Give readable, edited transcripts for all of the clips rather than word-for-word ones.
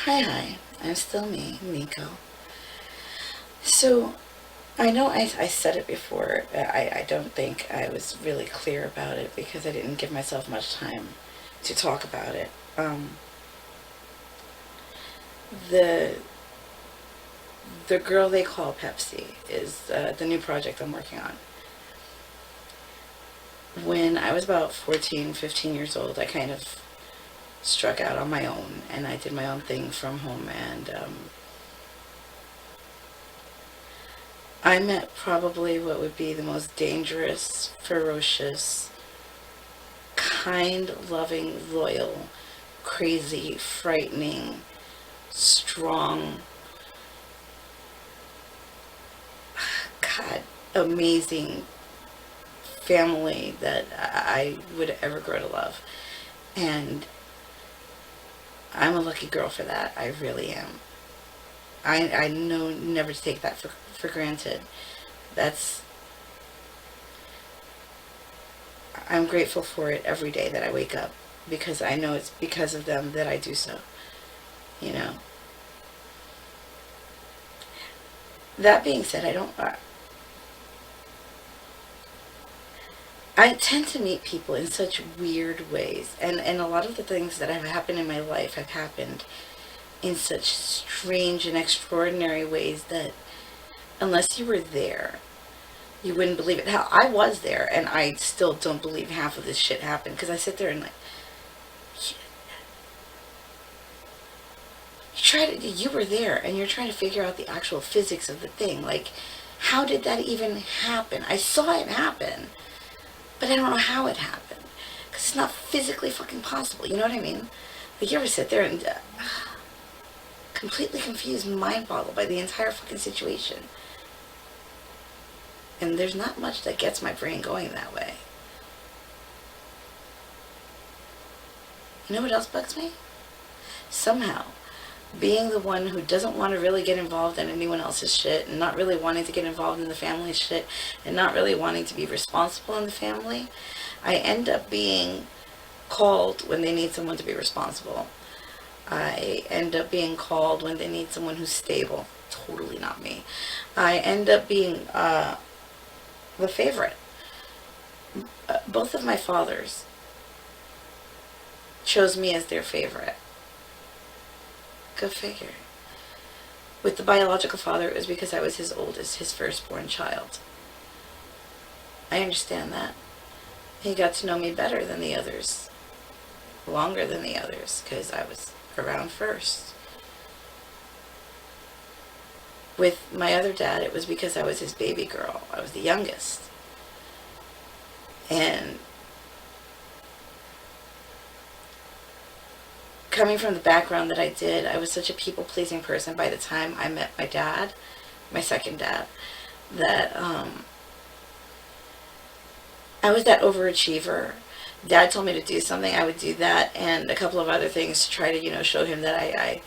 Hi, I'm still me, Nico. So, I know I said it before. I don't think I was really clear about it because I didn't give myself much time to talk about it. The the Girl They Call Pepsi is the new project I'm working on. When I was about 14, 15 years old, I kind of struck out on my own and I did my own thing from home, and I met probably what would be the most dangerous, ferocious, kind, loving, loyal, crazy, frightening, strong, God, amazing family that I would ever grow to love. And I'm a lucky girl for that. I really am. I know never to take that for granted. That's, I'm grateful for it every day that I wake up because I know it's because of them that I do so. You know. That being said, I tend to meet people in such weird ways, and a lot of the things that have happened in my life have happened in such strange and extraordinary ways that unless you were there, you wouldn't believe it. How I was there, and I still don't believe half of this shit happened because I sit there and like, you were there, and you're trying to figure out the actual physics of the thing. Like, how did that even happen? I saw it happen, but I don't know how it happened because it's not physically fucking possible. You know what I mean? Like, you ever sit there and completely confused, mind boggled by the entire fucking situation? And there's not much that gets my brain going that way. You know what else bugs me? Somehow, being the one who doesn't want to really get involved in anyone else's shit, and not really wanting to get involved in the family's shit, and not really wanting to be responsible in the family, I end up being called when they need someone to be responsible. I end up being called when they need someone who's stable. Totally not me. I end up being the favorite. Both of my fathers chose me as their favorite. Go figure. With the biological father, it was because I was his oldest, his firstborn child. I understand that. He got to know me better than the others, longer than the others, because I was around first. With my other dad, it was because I was his baby girl. I was the youngest. And coming from the background that I did, I was such a people-pleasing person by the time I met my dad, my second dad, that I was that overachiever. Dad told me to do something, I would do that, and a couple of other things to try to, show him that I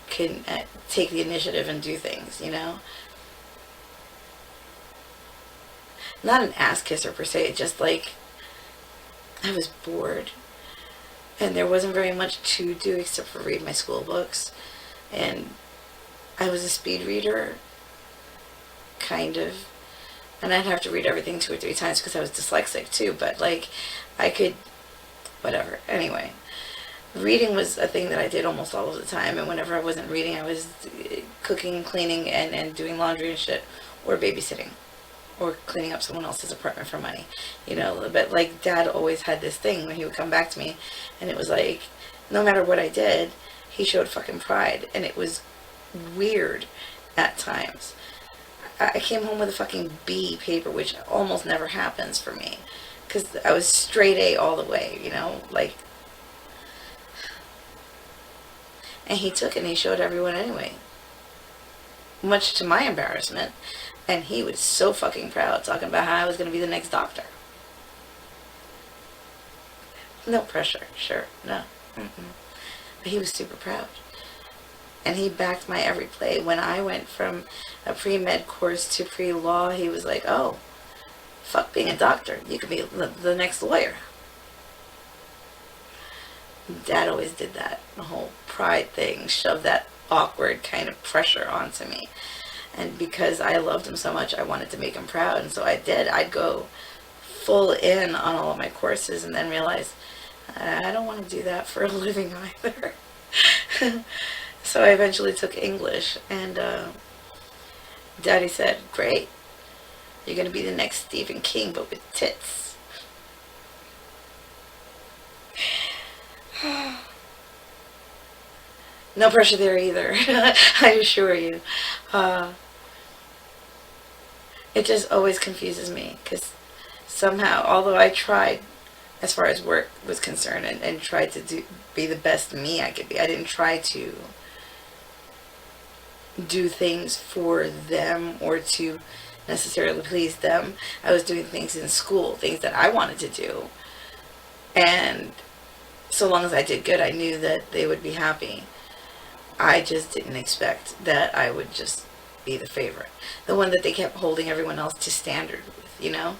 can take the initiative and do things, Not an ass kisser per se, just like I was bored. And there wasn't very much to do except for read my school books. And I was a speed reader, kind of. And I'd have to read everything 2 or 3 times because I was dyslexic too. But like, I could, whatever. Anyway, reading was a thing that I did almost all of the time. And whenever I wasn't reading, I was cooking, cleaning, and doing laundry and shit. Or babysitting. Or cleaning up someone else's apartment for money, But like, Dad always had this thing when he would come back to me, and it was like, no matter what I did, he showed fucking pride, and it was weird at times. I came home with a fucking B paper, which almost never happens for me, because I was straight A all the way, like, and he took it and he showed everyone anyway, much to my embarrassment. And he was so fucking proud, talking about how I was going to be the next doctor. No pressure, sure, no. Mm-mm. But he was super proud. And he backed my every play. When I went from a pre-med course to pre-law, he was like, oh, fuck being a doctor. You could be the next lawyer. Dad always did that. The whole pride thing shoved that awkward kind of pressure onto me. And because I loved him so much, I wanted to make him proud. And so I did. I'd go full in on all of my courses and then realize I don't want to do that for a living either. So I eventually took English, and Daddy said, great, you're going to be the next Stephen King, but with tits. No pressure there either, I assure you. It just always confuses me, because somehow, although I tried, as far as work was concerned, and tried to be the best me I could be, I didn't try to do things for them or to necessarily please them. I was doing things in school, things that I wanted to do, and so long as I did good, I knew that they would be happy. I just didn't expect that I would just be the favorite, the one that they kept holding everyone else to standard with, you know.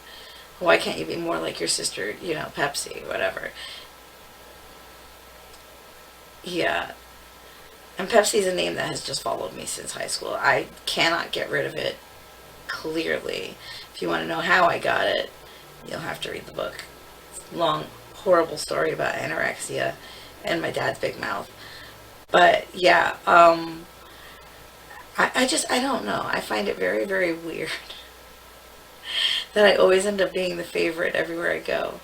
Why can't you be more like your sister, you know, Pepsi, whatever. Yeah. And Pepsi is a name that has just followed me since high school. I cannot get rid of it, clearly. If you want to know how I got it, you'll have to read the book. It's a long, horrible story about anorexia and my dad's big mouth. But, yeah, I don't know. I find it very, very weird that I always end up being the favorite everywhere I go.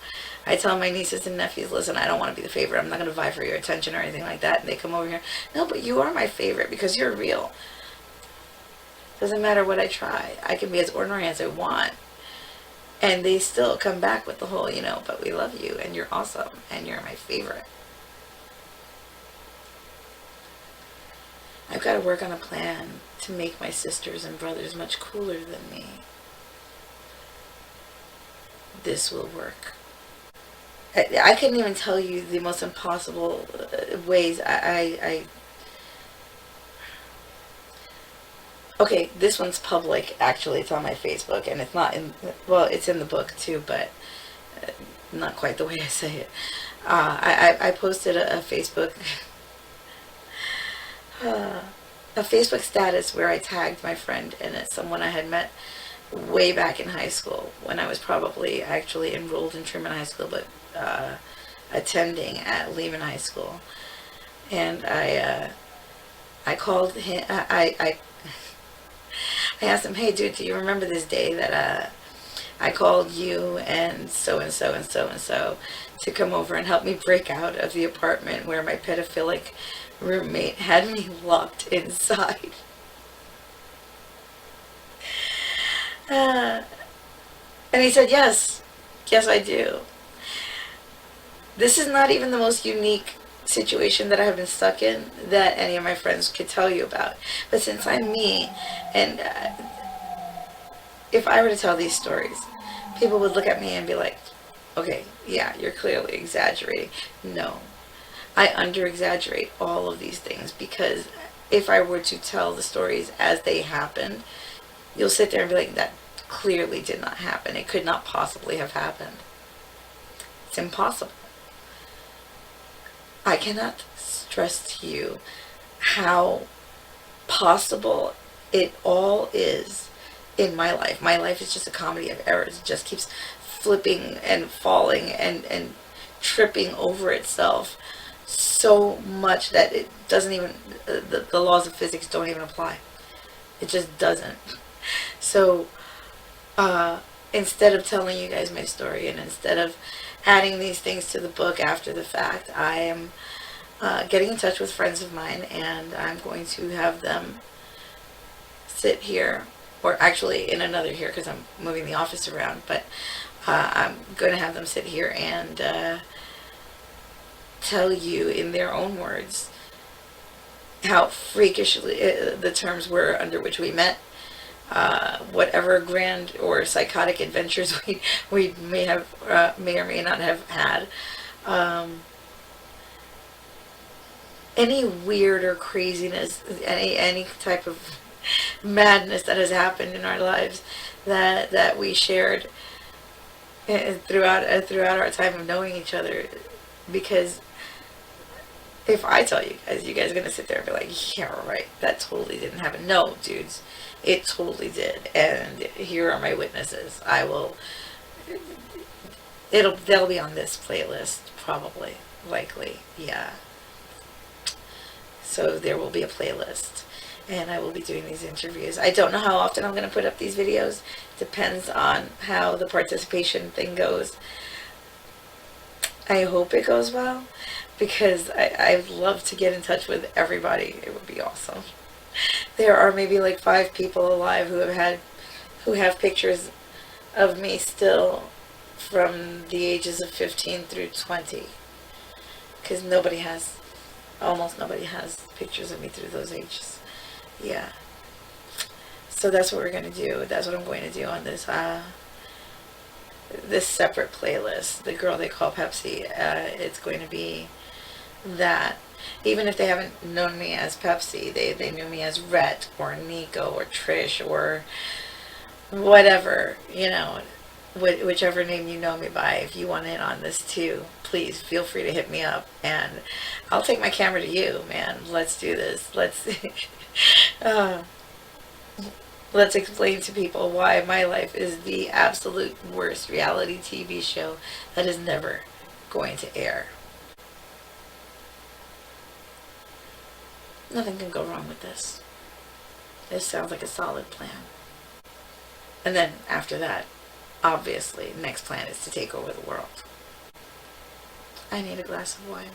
I tell my nieces and nephews, listen, I don't want to be the favorite. I'm not going to vie for your attention or anything like that. And they come over here, no, but you are my favorite because you're real. Doesn't matter what I try. I can be as ordinary as I want. And they still come back with the whole, you know, but we love you and you're awesome and you're my favorite. I've got to work on a plan to make my sisters and brothers much cooler than me. This will work. I couldn't even tell you the most impossible ways Okay, this one's public, actually. It's on my Facebook, and it's not in, well, it's in the book too, but not quite the way I say it. I posted a Facebook a Facebook status where I tagged my friend in it, someone I had met way back in high school when I was probably actually enrolled in Truman High School, but attending at Lehman High School. And I called him, I asked him, hey dude, do you remember this day that I called you and so and so and so and so to come over and help me break out of the apartment where my pedophilic roommate had me locked inside? And he said, yes, I do. This is not even the most unique situation that I have been stuck in that any of my friends could tell you about. But since I'm me, and if I were to tell these stories, people would look at me and be like, okay, yeah, you're clearly exaggerating. No, I under-exaggerate all of these things, because if I were to tell the stories as they happened, you'll sit there and be like, that clearly did not happen. It could not possibly have happened. It's impossible. I cannot stress to you how possible it all is in my life. My life is just a comedy of errors. It just keeps flipping and falling and tripping over itself so much that it doesn't even, the laws of physics don't even apply. It just doesn't. So instead of telling you guys my story, and instead of adding these things to the book after the fact, I am getting in touch with friends of mine, and I'm going to have them sit here, or actually in another here because I'm moving the office around, but I'm going to have them sit here and tell you in their own words how freakishly the terms were under which we met, whatever grand or psychotic adventures we may or may not have had, any weird or craziness, any type of madness that has happened in our lives that we shared throughout our time of knowing each other, because If I tell you guys are going to sit there and be like, yeah, right, that totally didn't happen. No, dudes, it totally did. And here are my witnesses. I will, they'll be on this playlist, probably, likely, yeah. So there will be a playlist. And I will be doing these interviews. I don't know how often I'm going to put up these videos. Depends on how the participation thing goes. I hope it goes well, because I'd love to get in touch with everybody. It would be awesome. There are maybe like 5 people alive who have pictures of me still from the ages of 15 through 20. Because almost nobody has pictures of me through those ages. Yeah. So that's what we're going to do. That's what I'm going to do on this this separate playlist, the Girl They Call Pepsi. It's going to be that. Even if they haven't known me as Pepsi, they knew me as Rhett or Nico or Trish or whatever, whichever name you know me by. If you want in on this too, please feel free to hit me up, and I'll take my camera to you, man. Let's do this. Let's explain to people why my life is the absolute worst reality TV show that is never going to air. Nothing can go wrong with this. This sounds like a solid plan. And then after that, obviously, next plan is to take over the world. I need a glass of wine.